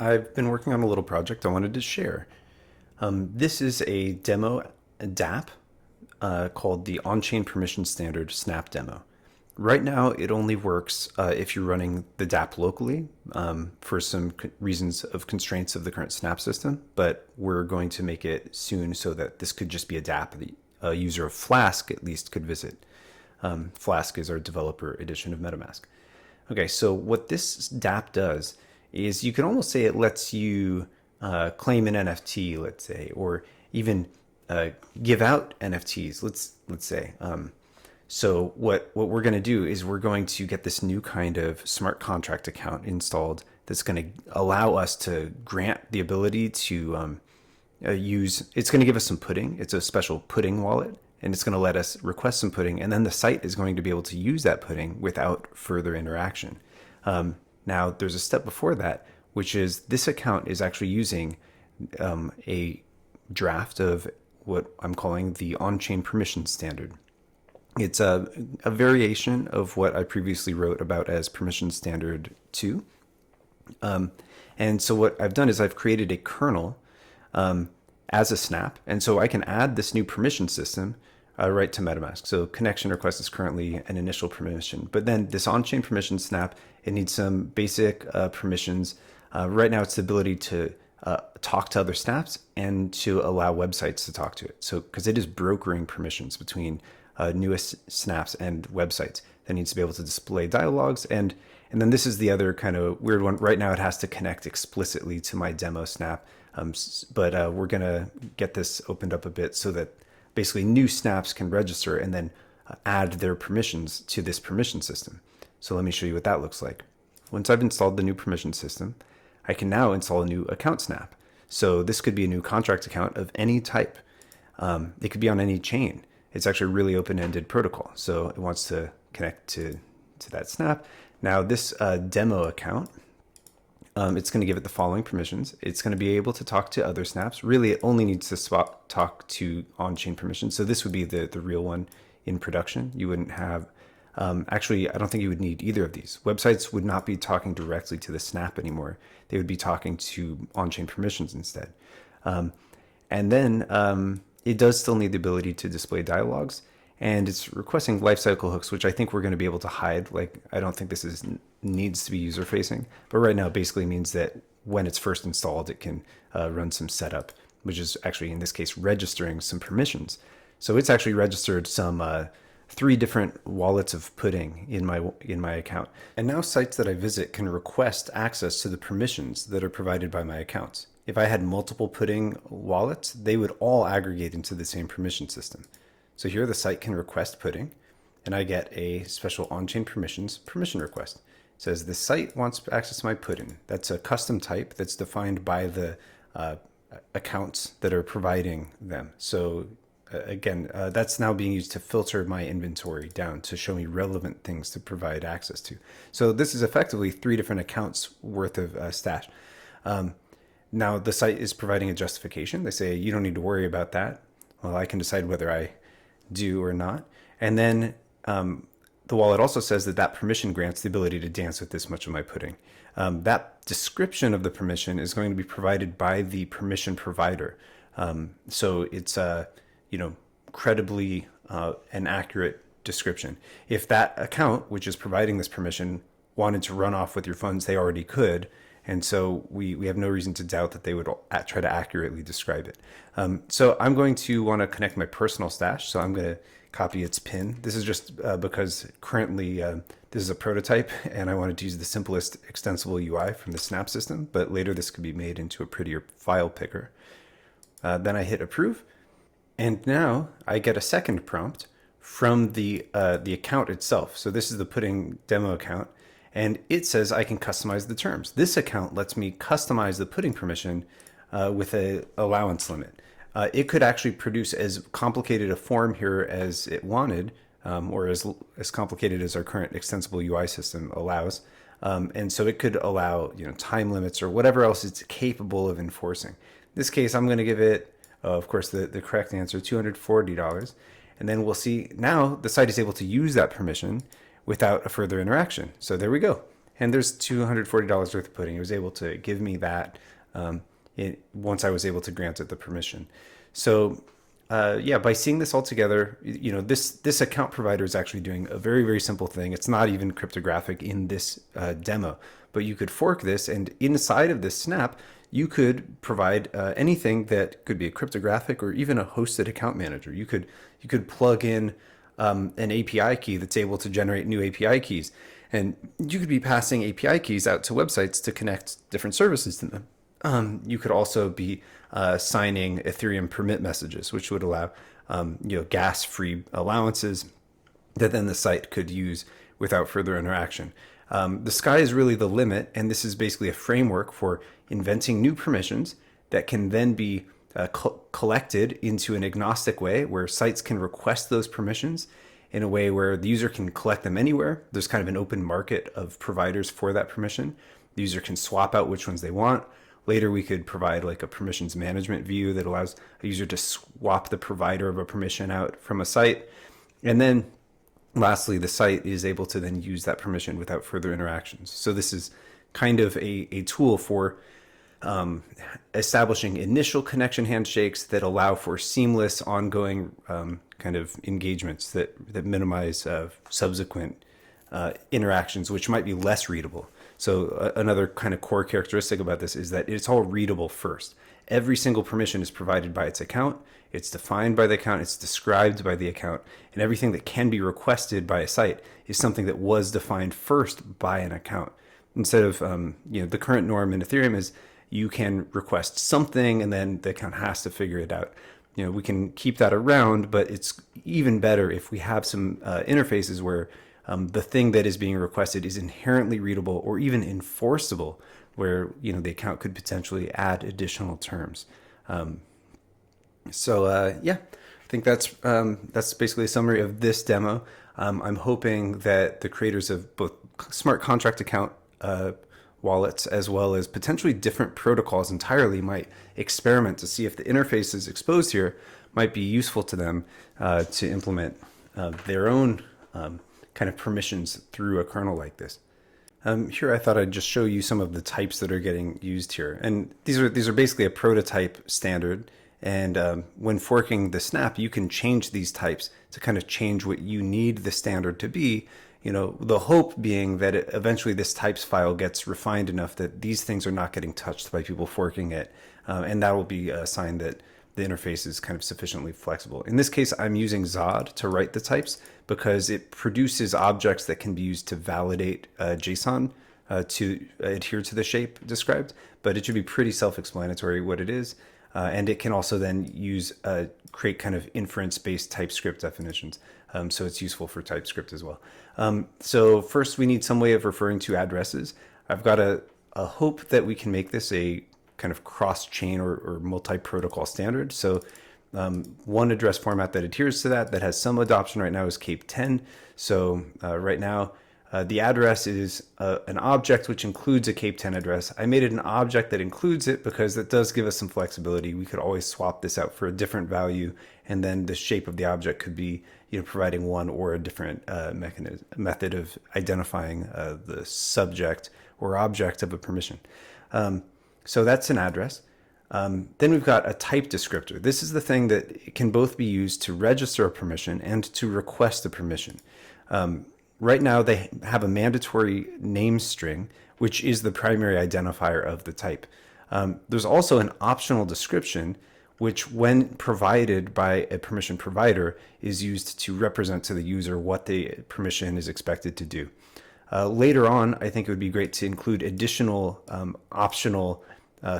I've been working on a little project I wanted to share. This is a demo DApp called the Onchain Permission Standard Snap Demo. Right now, it only works if you're running the DApp locally for some reasons of constraints of the current Snap system, but we're going to make it soon so that this could just be a DApp that a user of Flask at least could visit. Flask is our developer edition of MetaMask. Okay, so what this DApp does is you can almost say it lets you claim an NFT, let's say, or even give out NFTs. Let's say. So what we're going to do is we're going to get this new kind of smart contract account installed that's going to allow us to grant the ability to use. It's going to give us some pudding. It's a special pudding wallet, and it's going to let us request some pudding, and then the site is going to be able to use that pudding without further interaction. Now, there's a step before that, which is this account is actually using a draft of what I'm calling the on-chain permission standard. It's a variation of what I previously wrote about as permission standard 2. And so what I've done is I've created a kernel as a snap. And so I can add this new permission system right to MetaMask. So connection request is currently an initial permission, but then this on-chain permission snap, it needs some basic permissions. Right now it's the ability to talk to other snaps and to allow websites to talk to it. So because it is brokering permissions between newest snaps and websites that needs to be able to display dialogues. And then this is the other kind of weird one. Right now it has to connect explicitly to my demo snap. But we're going to get this opened up a bit so that basically new snaps can register and then add their permissions to this permission system. So let me show you what that looks like. Once I've installed the new permission system, I can now install a new account snap. So this could be a new contract account of any type. It could be on any chain. It's actually a really open-ended protocol. So it wants to connect to that snap. Now this demo account, it's going to give it the following permissions. It's going to be able to talk to other snaps. Really, it only needs to talk to on-chain permissions. So this would be the real one in production. You wouldn't have, actually, I don't think you would need either of these. Websites would not be talking directly to the snap anymore. They would be talking to on-chain permissions instead. And then it does still need the ability to display dialogues. And it's requesting lifecycle hooks, which I think we're going to be able to hide. Like, I don't think this needs to be user facing, but right now it basically means that when it's first installed, it can run some setup, which is actually in this case registering some permissions. So it's actually registered some 3 different wallets of pudding in my account. And now sites that I visit can request access to the permissions that are provided by my accounts. If I had multiple pudding wallets, they would all aggregate into the same permission system. So here the site can request pudding, and I get a special on-chain permissions permission request. It says the site wants access to my pudding. That's a custom type that's defined by the accounts that are providing them. So again, that's now being used to filter my inventory down to show me relevant things to provide access to. So this is effectively 3 different accounts worth of stash. Now the site is providing a justification. They say, you don't need to worry about that. Well, I can decide whether I do or not. And then the wallet also says that permission grants the ability to dance with this much of my pudding. That description of the permission is going to be provided by the permission provider. So it's credibly an accurate description. If that account, which is providing this permission, wanted to run off with your funds, they already could. And so we have no reason to doubt that they would try to accurately describe it. So I'm going to want to connect my personal stash. So I'm going to copy its PIN. This is just because currently this is a prototype and I wanted to use the simplest extensible UI from the Snap system, but later this could be made into a prettier file picker. Then I hit approve. And now I get a second prompt from the account itself. So this is the pudding demo account. And it says I can customize the terms. This account lets me customize the pudding permission with an allowance limit. It could actually produce as complicated a form here as it wanted, or as complicated as our current extensible UI system allows. And so it could allow time limits or whatever else it's capable of enforcing. In this case, I'm going to give it, of course, the correct answer, $240. And then we'll see now the site is able to use that permission without a further interaction. So there we go. And there's $240 worth of pudding. It was able to give me that once I was able to grant it the permission. So yeah, by seeing this all together, this account provider is actually doing a very, very simple thing. It's not even cryptographic in this demo, but you could fork this, and inside of this snap, you could provide anything that could be a cryptographic or even a hosted account manager. You could plug in an API key that's able to generate new API keys, and you could be passing API keys out to websites to connect different services to them. You could also be signing Ethereum permit messages, which would allow gas-free allowances that then the site could use without further interaction. The sky is really the limit, and this is basically a framework for inventing new permissions that can then be collected into an agnostic way where sites can request those permissions in a way where the user can collect them anywhere. There's kind of an open market of providers for that permission. The user can swap out which ones they want. Later, we could provide like a permissions management view that allows a user to swap the provider of a permission out from a site. And then lastly, the site is able to then use that permission without further interactions. So this is kind of a tool for establishing initial connection handshakes that allow for seamless ongoing kind of engagements that minimize subsequent interactions, which might be less readable. So another kind of core characteristic about this is that it's all readable first. Every single permission is provided by its account. It's defined by the account. It's described by the account. And everything that can be requested by a site is something that was defined first by an account. Instead of, the current norm in Ethereum is you can request something and then the account has to figure it out. We can keep that around, but it's even better if we have some interfaces where the thing that is being requested is inherently readable or even enforceable, where the account could potentially add additional terms. Yeah, I think that's basically a summary of this demo. I'm hoping that the creators of both smart contract account wallets as well as potentially different protocols entirely might experiment to see if the interfaces exposed here might be useful to them to implement their own kind of permissions through a kernel like this. Here I thought I'd just show you some of the types that are getting used here. And these are basically a prototype standard. And when forking the snap, you can change these types to kind of change what you need the standard to be. The hope being that eventually this types file gets refined enough that these things are not getting touched by people forking it. And that will be a sign that the interface is kind of sufficiently flexible. In this case, I'm using Zod to write the types because it produces objects that can be used to validate JSON to adhere to the shape described, but it should be pretty self-explanatory what it is. And it can also then create kind of inference-based TypeScript definitions. So it's useful for TypeScript as well. So first we need some way of referring to addresses. I've got a hope that we can make this a kind of cross-chain or multi-protocol standard. So one address format that adheres to that has some adoption right now is Cape 10. So right now the address is an object which includes a Cape 10 address. I made it an object that includes it because that does give us some flexibility. We could always swap this out for a different value, and then the shape of the object could be providing one or a different method of identifying the subject or object of a permission. So that's an address. Then we've got a type descriptor. This is the thing that can both be used to register a permission and to request a permission. Right now, they have a mandatory name string, which is the primary identifier of the type. There's also an optional description, which when provided by a permission provider is used to represent to the user what the permission is expected to do. Later on, I think it would be great to include additional optional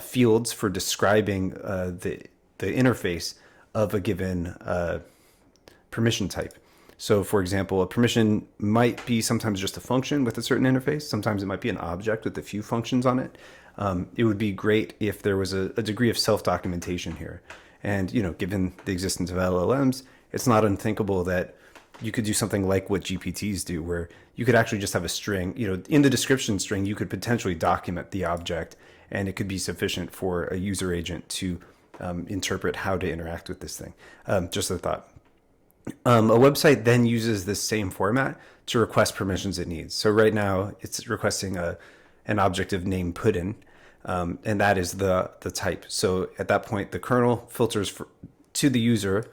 fields for describing the interface of a given permission type. So for example, a permission might be sometimes just a function with a certain interface. Sometimes it might be an object with a few functions on it. It would be great if there was a degree of self-documentation here. And, given the existence of LLMs, it's not unthinkable that you could do something like what GPTs do, where you could actually just have a string, in the description string, you could potentially document the object, and it could be sufficient for a user agent to interpret how to interact with this thing. Just a thought. A website then uses this same format to request permissions it needs. So right now it's requesting an object of name pudding, and that is the type. So at that point, the kernel filters to the user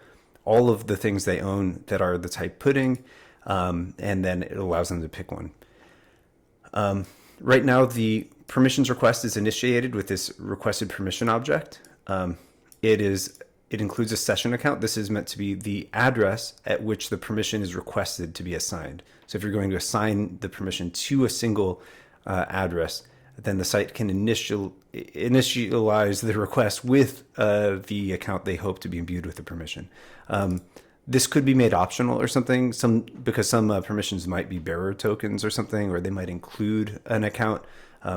all of the things they own that are the type pudding, and then it allows them to pick one. Right now, the permissions request is initiated with this requested permission object. It includes a session account. This is meant to be the address at which the permission is requested to be assigned. So if you're going to assign the permission to a single address, then the site can initialize the request with the account they hope to be imbued with the permission. This could be made optional or something, because some permissions might be bearer tokens or something, or they might include an account.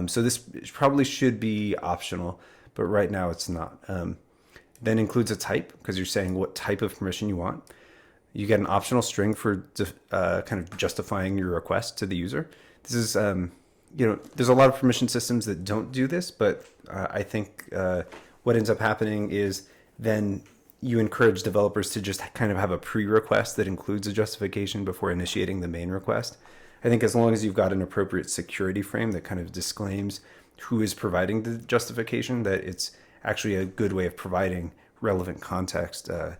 So this probably should be optional, but right now it's not. Then includes a type, because you're saying what type of permission you want. You get an optional string for kind of justifying your request to the user. This is, there's a lot of permission systems that don't do this, but I think what ends up happening is then you encourage developers to just kind of have a pre-request that includes a justification before initiating the main request. I think as long as you've got an appropriate security frame that kind of disclaims who is providing the justification, that it's actually a good way of providing relevant context to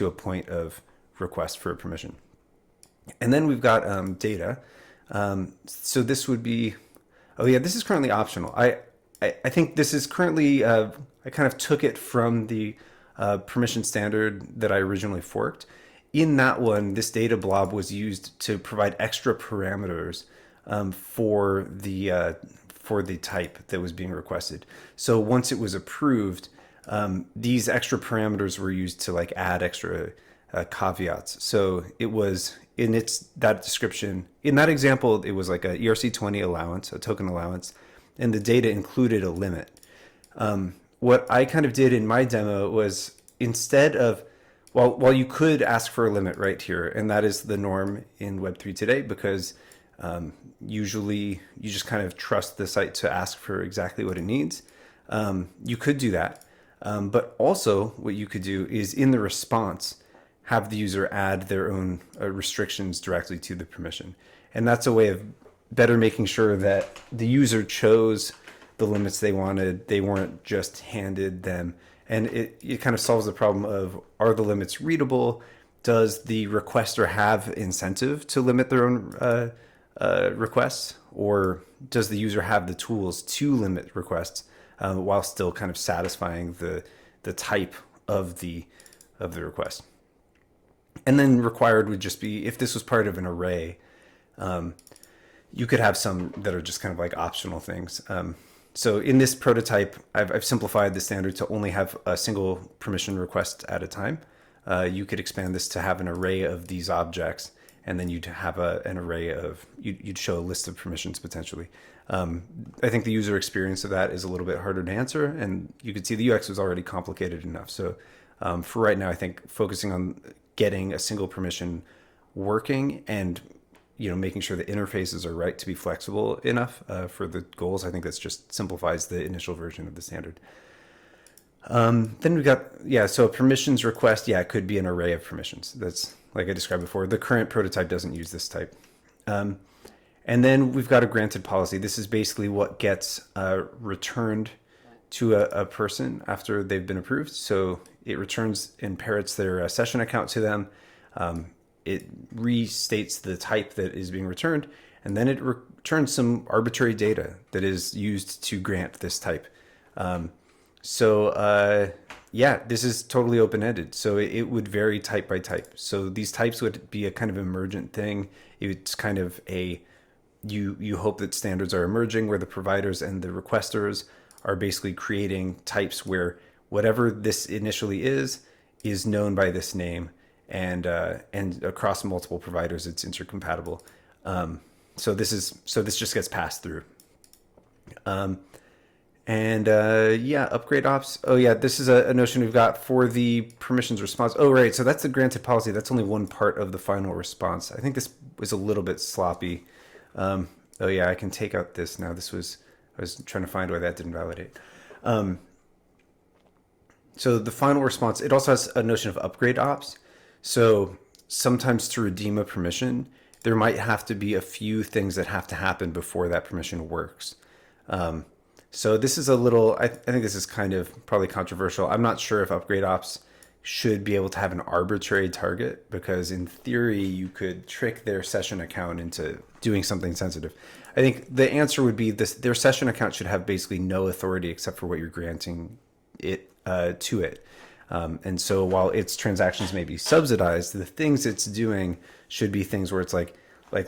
a point of request for a permission. And then we've got data. So this would be, this is currently optional. I think this is currently, I kind of took it from the permission standard that I originally forked. In that one, this data blob was used to provide extra parameters for the type that was being requested. So once it was approved, these extra parameters were used to like add extra caveats. So it was in that description, in that example, it was like a ERC20 allowance, a token allowance, and the data included a limit. What I kind of did in my demo was, instead of, while you could ask for a limit right here, and that is the norm in Web3 today, because usually you just kind of trust the site to ask for exactly what it needs. You could do that. But also what you could do is, in the response, have the user add their own restrictions directly to the permission. And that's a way of better making sure that the user chose the limits they wanted. They weren't just handed them. And it kind of solves the problem of, are the limits readable? Does the requester have incentive to limit their own requests? Or does the user have the tools to limit requests while still kind of satisfying the type of the request? And then required would just be, if this was part of an array, you could have some that are just kind of like optional things. So in this prototype, I've simplified the standard to only have a single permission request at a time. You could expand this to have an array of these objects, and then you'd have an array of, you'd show a list of permissions potentially. I think the user experience of that is a little bit harder to answer, and you could see the UX was already complicated enough. So for right now, I think focusing on getting a single permission working and making sure the interfaces are right to be flexible enough for the goals, I think that's just simplifies the initial version of the standard. Then we've got, so a permissions request, it could be an array of permissions. That's like I described before. The current prototype doesn't use this type. And then we've got a granted policy. This is basically what gets returned to a person after they've been approved. So it returns and parrots their session account to them. It restates the type that is being returned, and then it returns some arbitrary data that is used to grant this type. This is totally open-ended. So it would vary type by type. So these types would be a kind of emergent thing. It's kind of you hope that standards are emerging where the providers and the requesters are basically creating types where whatever this initially is known by this name. And across multiple providers, it's intercompatible. So this just gets passed through. Upgrade ops. This is a notion we've got for the permissions response. Oh, right. So that's the granted policy. That's only one part of the final response. I think this was a little bit sloppy. I can take out this now. I was trying to find why that didn't validate. So the final response, it also has a notion of upgrade ops. So sometimes to redeem a permission, there might have to be a few things that have to happen before that permission works. So this is a little, I think this is kind of probably controversial. I'm not sure if upgrade ops should be able to have an arbitrary target, because in theory you could trick their session account into doing something sensitive. I think the answer would be this: their session account should have basically no authority except for what you're granting it to it. And so while its transactions may be subsidized, the things it's doing should be things where it's like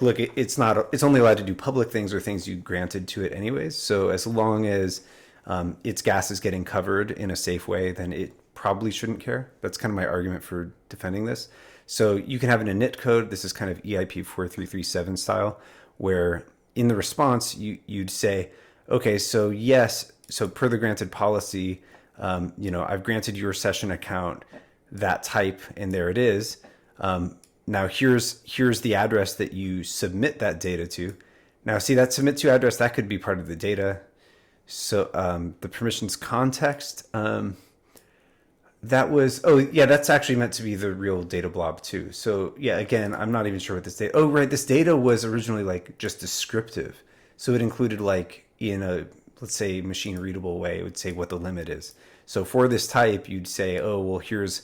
look, it's only allowed to do public things or things you granted to it anyways. So as long as its gas is getting covered in a safe way, then it probably shouldn't care. That's kind of my argument for defending this. So you can have an init code. This is kind of EIP 4337 style, where in the response you'd say, okay, so yes, so per the granted policy, I've granted your session account that type, and there it is. Now here's the address that you submit that data to. Now see, that submit to address, that could be part of the data. So the permissions context, that's actually meant to be the real data blob too. So yeah, again, I'm not even sure what this data, this data was originally like just descriptive. So it included, like, in a, let's say, machine readable way, it would say what the limit is. So for this type, you'd say, oh, well, here's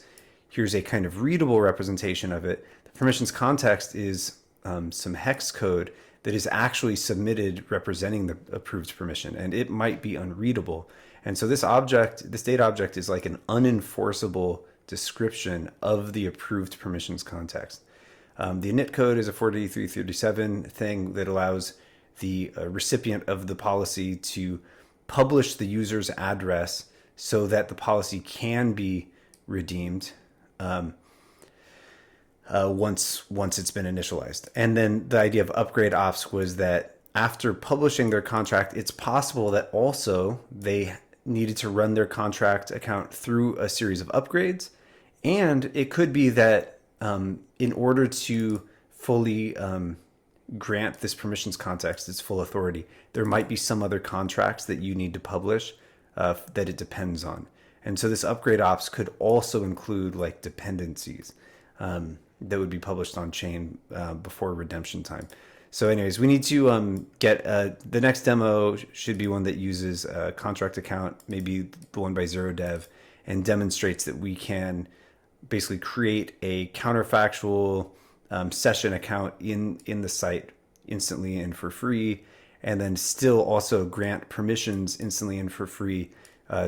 a kind of readable representation of it. The permissions context is some hex code that is actually submitted representing the approved permission, and it might be unreadable. And so this data object is like an unenforceable description of the approved permissions context. The init code is a 4337 thing that allows the recipient of the policy to publish the user's address so that the policy can be redeemed once it's been initialized. And then the idea of upgrade ops was that after publishing their contract, it's possible that also they needed to run their contract account through a series of upgrades. And it could be that in order to fully grant this permissions context its full authority, there might be some other contracts that you need to publish that it depends on. And so this upgrade ops could also include like dependencies that would be published on chain before redemption time. So anyways, we need to get the next demo should be one that uses a contract account, maybe the one by ZeroDev, and demonstrates that we can basically create a counterfactual session account in the site instantly and for free, and then still also grant permissions instantly and for free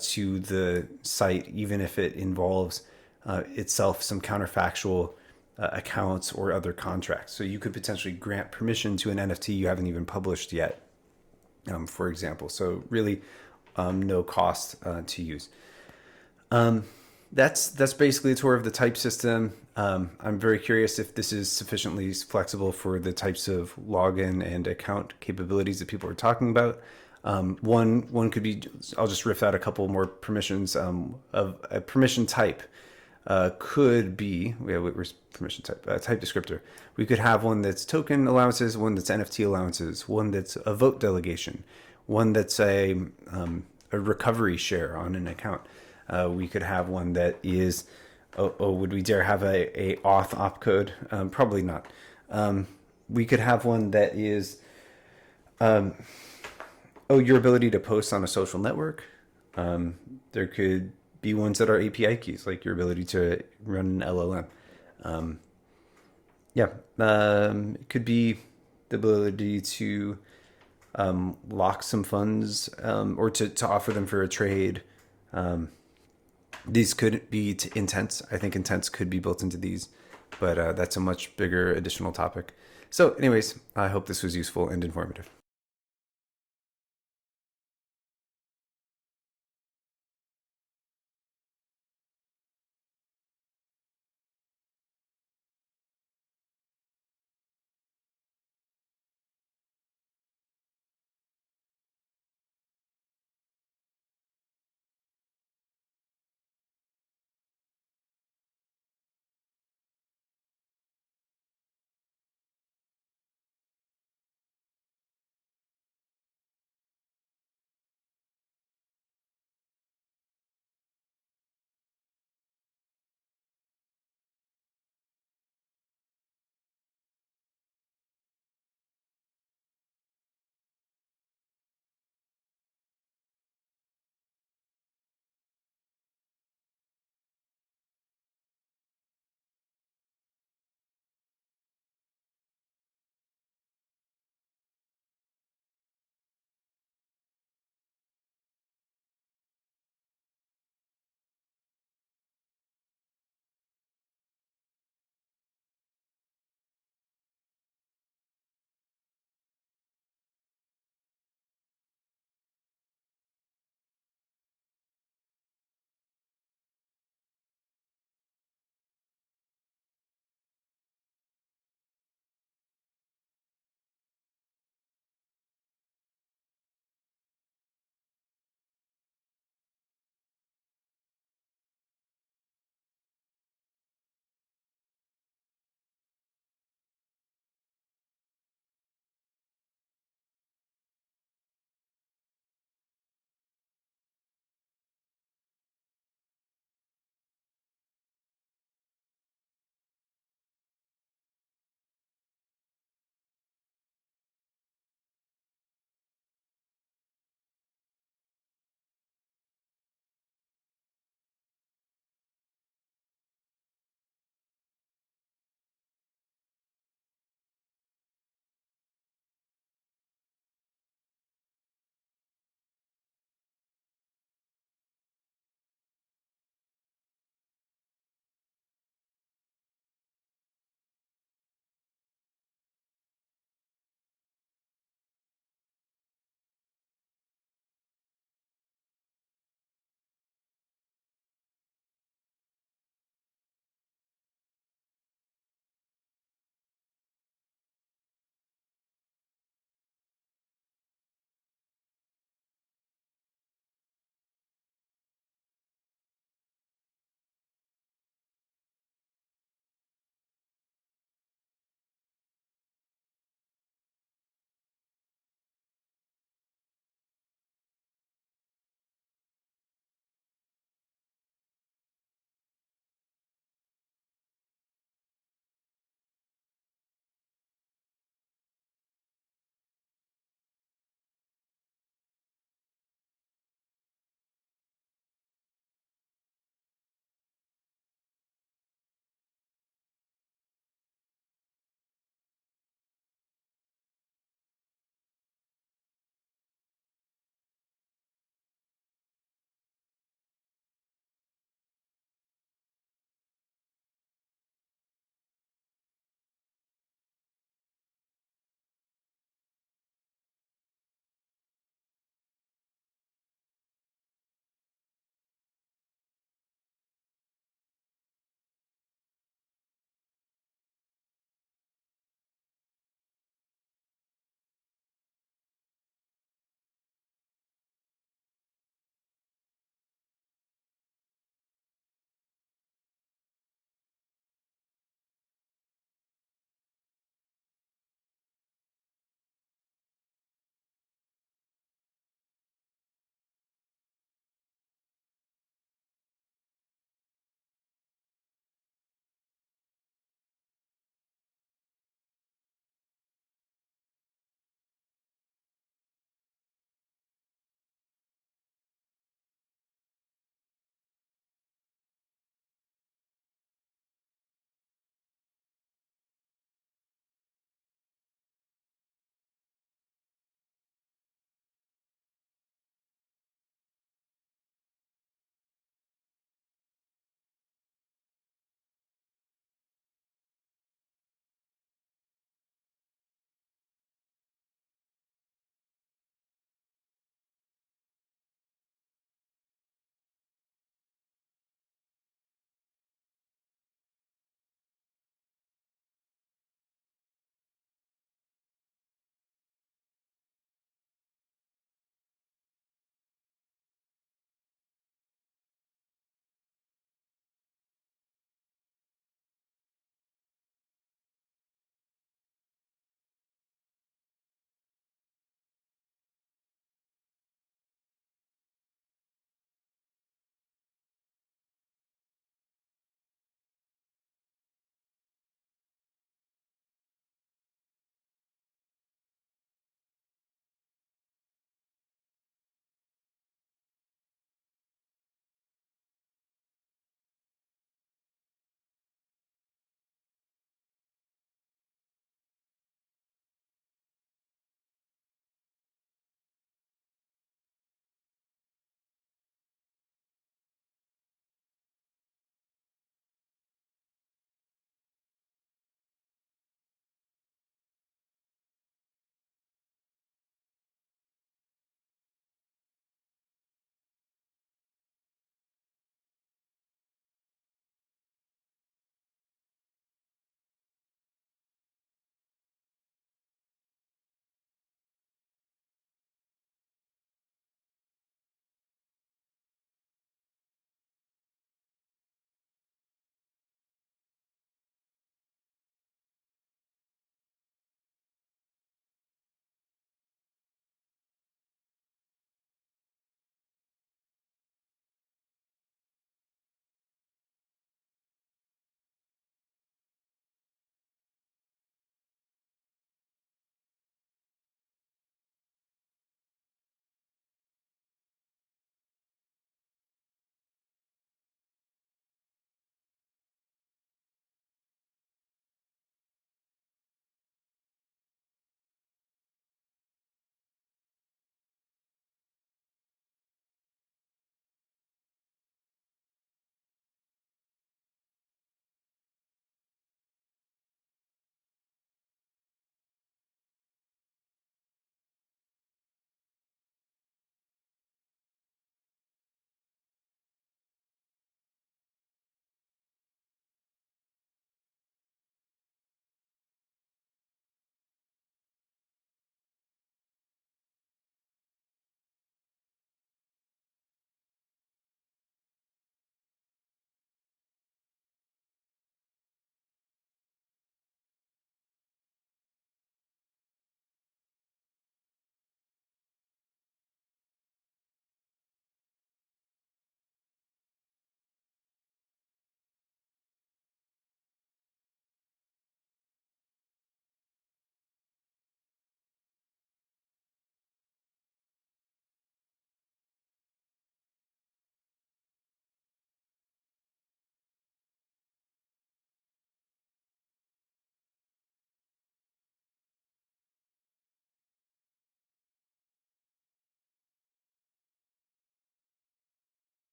to the site, even if it involves itself some counterfactual accounts or other contracts. So you could potentially grant permission to an NFT you haven't even published yet, for example. So really no cost to use. That's basically a tour of the type system. I'm very curious if this is sufficiently flexible for the types of login and account capabilities that people are talking about. One could be, I'll just riff out a couple more permissions. Of a permission type could be, where's permission type? Type descriptor. We could have one that's token allowances, one that's NFT allowances, one that's a vote delegation, one that's a recovery share on an account. We could have one that is, would we dare have a auth opcode? Probably not. We could have one that is, your ability to post on a social network. There could be ones that are API keys, like your ability to run an LLM. It could be the ability to lock some funds or to offer them for a trade. These could be intents. I think intents could be built into these, but that's a much bigger additional topic. So anyways, I hope this was useful and informative.